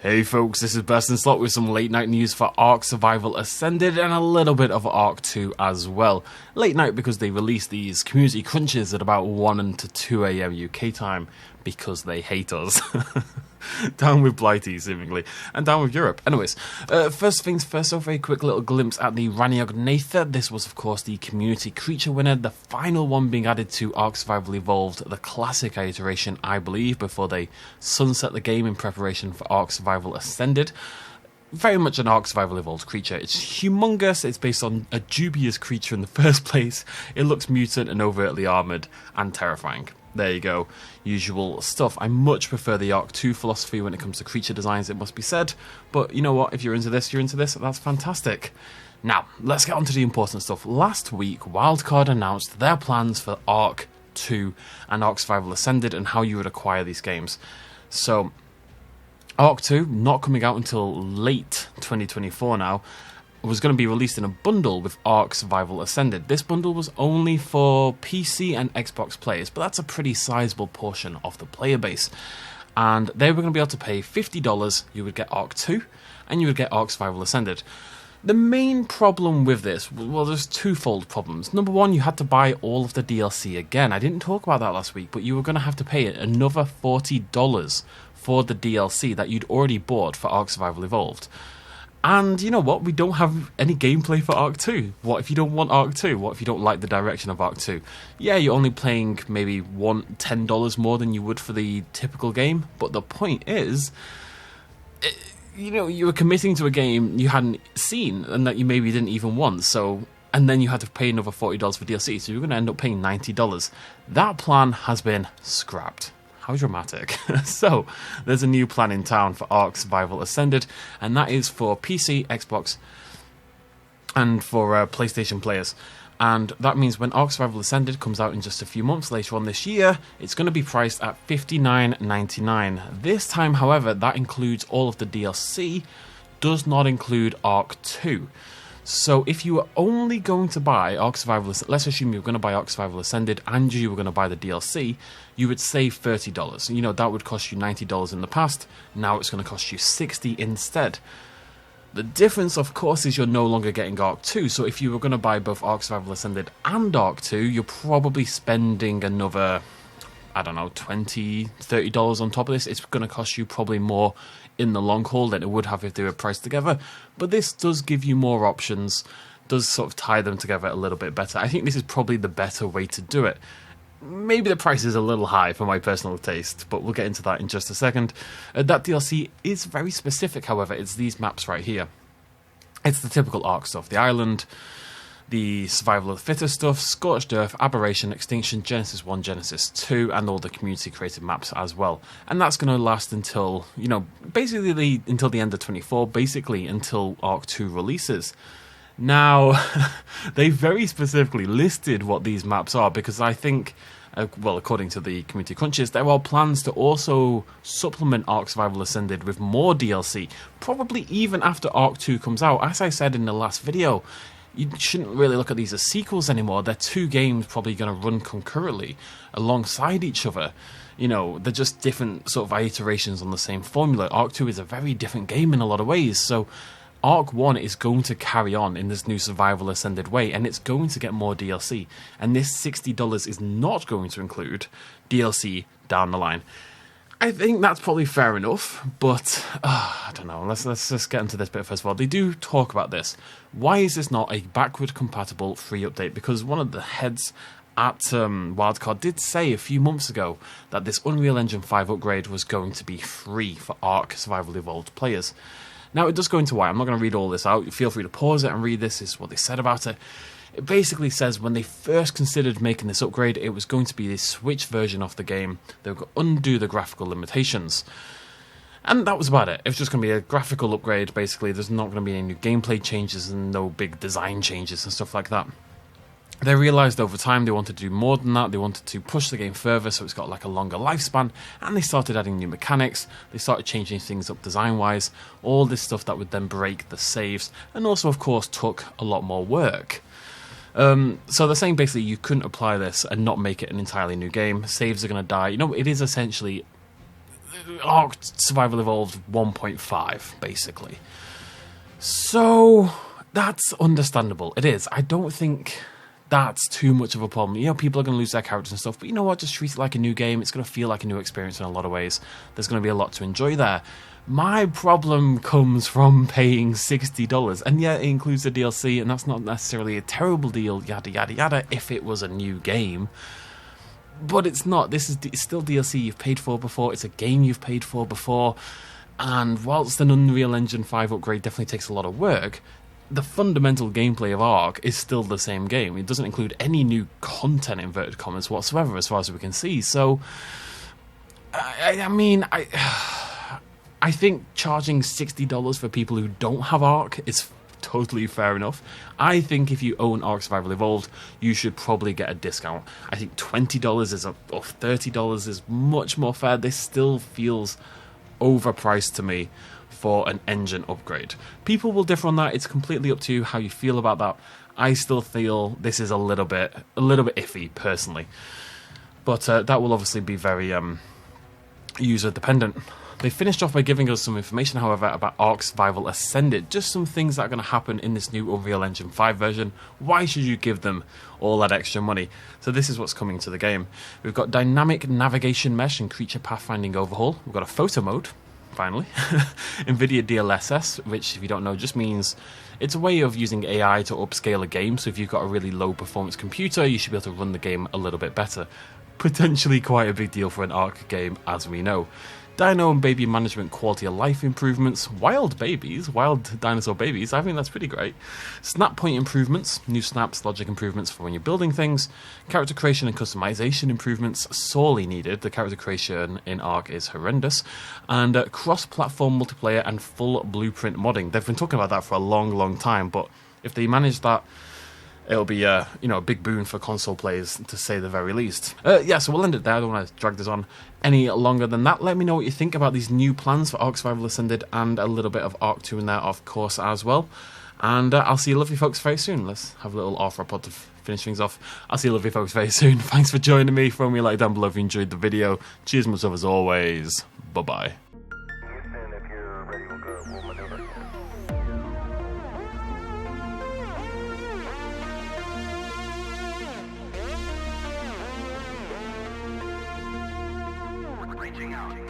Hey folks, this is Best in Slot with some late night news for Ark Survival Ascended and a little bit of Ark 2 as well. Late night because they release these community crunches at about 1 to 2 AM UK time because they hate us. Down with Blighty, seemingly, and down with Europe. Anyways, first things first, a very quick little glimpse at the Rhyniognatha. This was, of course, the community creature winner, the final one being added to Ark Survival Evolved, the classic iteration, I believe, before they sunset the game in preparation for Ark Survival Ascended. Very much an Ark Survival Evolved creature. It's humongous, it's based on a dubious creature in the first place. It looks mutant and overtly armoured and terrifying. There you go, usual stuff. I much prefer the Ark 2 philosophy when it comes to creature designs, it must be said. But you know what, if you're into this, that's fantastic. Now, let's get on to the important stuff. Last week, Wildcard announced their plans for Ark 2 and Ark Survival Ascended and how you would acquire these games. So, Ark 2, not coming out until late 2024 now, was going to be released in a bundle with Ark Survival Ascended. This bundle was only for PC and Xbox players, but that's a pretty sizable portion of the player base. And they were going to be able to pay $50, you would get Ark 2, and you would get Ark Survival Ascended. The main problem with this, well, there's twofold problems. Number one, you had to buy all of the DLC again. I didn't talk about that last week, but you were going to have to pay another $40 for the DLC that you'd already bought for Ark Survival Evolved. And you know what? We don't have any gameplay for Ark 2. What if you don't want Ark 2? What if you don't like the direction of Ark 2? Yeah, you're only paying maybe $10 more than you would for the typical game. But the point is, you were committing to a game you hadn't seen and that you maybe didn't even want. So, and then you had to pay another $40 for DLC. So you're going to end up paying $90. That plan has been scrapped. How dramatic. So, there's a new plan in town for Ark Survival Ascended, and that is for PC, Xbox, and for PlayStation players. And that means when Ark Survival Ascended comes out in just a few months later on this year, it's going to be priced at $59.99. This time, however, that includes all of the DLC, does not include Ark 2. So if you were only going to buy Ark Survival Ascended, let's assume you were going to buy Ark Survival Ascended and you were going to buy the DLC, you would save $30. You know, that would cost you $90 in the past, now it's going to cost you $60 instead. The difference, of course, is you're no longer getting Ark 2, so if you were going to buy both Ark Survival Ascended and Ark 2, you're probably spending another, I don't know, $20, $30 on top of this. It's going to cost you probably more in the long haul than it would have if they were priced together, but this does give you more options, does sort of tie them together a little bit better. I think this is probably the better way to do it. Maybe the price is a little high for my personal taste, but we'll get into that in just a second. That DLC is very specific, however. It's these maps right here. It's the typical Ark stuff. The island, the survival of the fittest stuff, Scorched Earth, Aberration, Extinction, Genesis 1, Genesis 2, and all the community-created maps as well. And that's going to last until, basically until the end of 24, basically until Ark 2 releases. Now, they very specifically listed what these maps are, because I think, according to the community crunches, there are plans to also supplement Ark Survival Ascended with more DLC, probably even after Ark 2 comes out. As I said in the last video, you shouldn't really look at these as sequels anymore. They're two games probably going to run concurrently alongside each other. They're just different sort of iterations on the same formula. Ark 2 is a very different game in a lot of ways, so Ark 1 is going to carry on in this new Survival Ascended way, and it's going to get more DLC. And this $60 is not going to include DLC down the line. I think that's probably fair enough, but I don't know. Let's just get into this bit first of all. They do talk about this. Why is this not a backward compatible free update? Because one of the heads at Wildcard did say a few months ago that this Unreal Engine 5 upgrade was going to be free for Ark Survival Evolved players. Now, it does go into why. I'm not going to read all this out. Feel free to pause it and read this. This is what they said about it. It basically says when they first considered making this upgrade, it was going to be this Switch version of the game. They were going to undo the graphical limitations. And that was about it. It was just going to be a graphical upgrade, basically. There's not going to be any new gameplay changes and no big design changes and stuff like that. They realised over time they wanted to do more than that. They wanted to push the game further so it's got like a longer lifespan, and they started adding new mechanics. They started changing things up design-wise, all this stuff that would then break the saves, and also, of course, took a lot more work. So they're saying basically you couldn't apply this and not make it an entirely new game. Saves are going to die. It is essentially Ark Survival Evolved 1.5, basically. So that's understandable. It is. I don't think that's too much of a problem. You know, people are going to lose their characters and stuff, but you know what? Just treat it like a new game. It's going to feel like a new experience in a lot of ways. There's going to be a lot to enjoy there. My problem comes from paying $60, and yeah, it includes the DLC, and that's not necessarily a terrible deal, yada yada yada, if it was a new game. But it's not. It's still DLC you've paid for before. It's a game you've paid for before. And whilst an Unreal Engine 5 upgrade definitely takes a lot of work, the fundamental gameplay of Ark is still the same game. It doesn't include any new content, inverted commas, whatsoever, as far as we can see. So, I mean, I think charging $60 for people who don't have Ark is totally fair enough. I think if you own Ark Survival Evolved, you should probably get a discount. I think $20 is or $30 is much more fair. This still feels overpriced to me for an engine upgrade. People will differ on that. It's completely up to you how you feel about that. I still feel this is a little bit iffy personally, but that will obviously be very user dependent. They finished off by giving us some information, however, about Ark Survival Ascended. Just some things that are going to happen in this new Unreal Engine 5 version. Why should you give them all that extra money? So this is what's coming to the game. We've got dynamic navigation mesh and creature pathfinding overhaul. We've got a photo mode, finally. NVIDIA DLSS, which, if you don't know, just means it's a way of using AI to upscale a game. So if you've got a really low performance computer, you should be able to run the game a little bit better. Potentially quite a big deal for an Ark game, as we know. Dino and baby management quality of life improvements, wild dinosaur babies, I think that's pretty great. Snap point improvements, new snaps, logic improvements for when you're building things, character creation and customization improvements, sorely needed. The character creation in Ark is horrendous, and cross-platform multiplayer and full blueprint modding. They've been talking about that for a long time, but if they manage that, it'll be a big boon for console players, to say the very least. So we'll end it there. I don't want to drag this on any longer than that. Let me know what you think about these new plans for Ark Survival Ascended and a little bit of Ark 2 in there, of course, as well. And I'll see you lovely folks very soon. Let's have a little arthropod to finish things off. I'll see you lovely folks very soon. Thanks for joining me. Throw me a like down below if you enjoyed the video. Cheers, much love as always. Bye-bye. Reaching out.